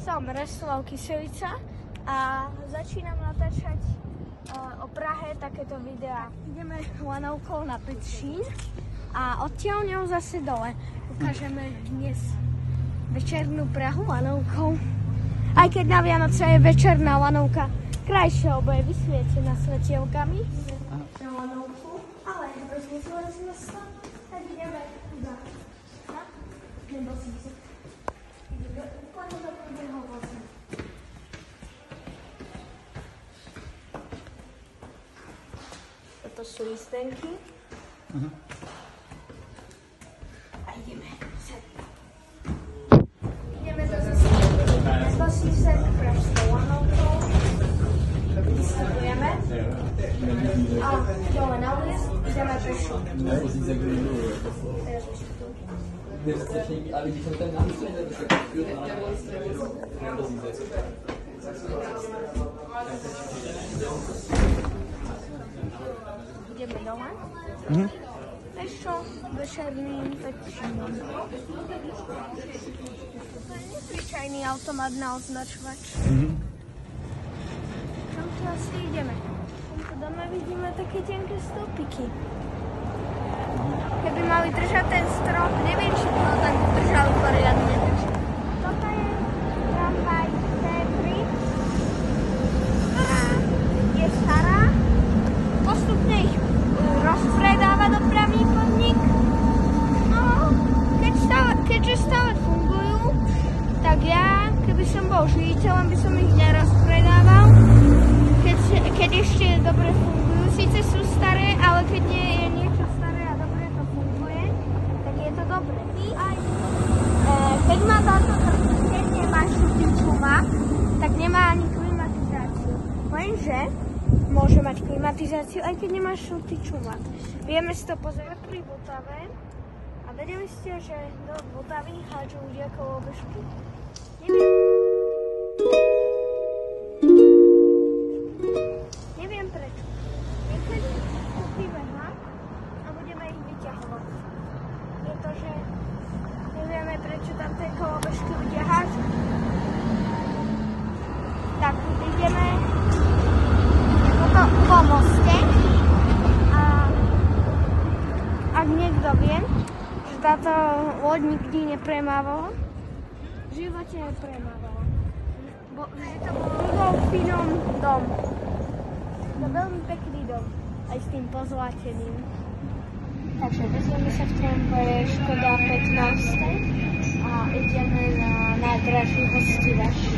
Som Reslav Kyselica a začínam natáčať o Prahe takéto videá. Ideme lanovkou na Petržín a odtiaľ ňou zase dole. Ukážeme dnes večernú Prahu lanovkou. Aj keď na Vianoce je večerná lanovka krajšia, lebo je vysvietená svetielkami na lanovku, ale rozmysleli sme sa, tak ideme iba na Nebosíce. Ideme úplne do prvého vozu. Toto sú lístenky. A ideme sem. Ideme do zase Nebosíce, pražskou lanovkou. Vystupujeme. A dole na ulic ideme pešo. Ale když jsem ten nástroj, Ideme dole. Pešo, večerným Petržínom. To je nezvyčajný automat na označovač. Tam tu asi ideme. V tomto dome vidíme také tenké stĺpiky. Keby mali držať ten strop, neviem, či by ho tak držali poriadne. Toto je tramvaj T3, ktorá je stará. Postupne ich rozpredáva dopravný podnik. No, keďže stále fungujú, tak ja, keby som bol živiteľom, by som ich nerozpredával. Keď ešte dobre fungujú, síce sú staré, ale keď nie je niečo staré a dobre to funguje, tak je to dobré. Keď má táto keď nemá šupý čumák, tak nemá ani klimatizáciu. Lenže môže mať klimatizáciu, aj keď nemá šupý čumák. Vieme si to pozerať pri Vltave a vedeli ste, že do Vltavy hádžu ľudia kolobežky? Neviem prečo. Niekedy kúpime hák a budeme ich vyťahovať. Pretože nevieme, prečo tam tie kolobežky ľudia hádžu. Tak ideme po moste a ak niekto vie, že táto loď nikdy nepremávala, v živote nepremávala. Že to bol Rudolfínom dom. To je veľmi pekný dom, aj s tým pozlateným. Takže vezmeme sa v tramvaje Škoda 15 a ideme na nádraží Hostivaš.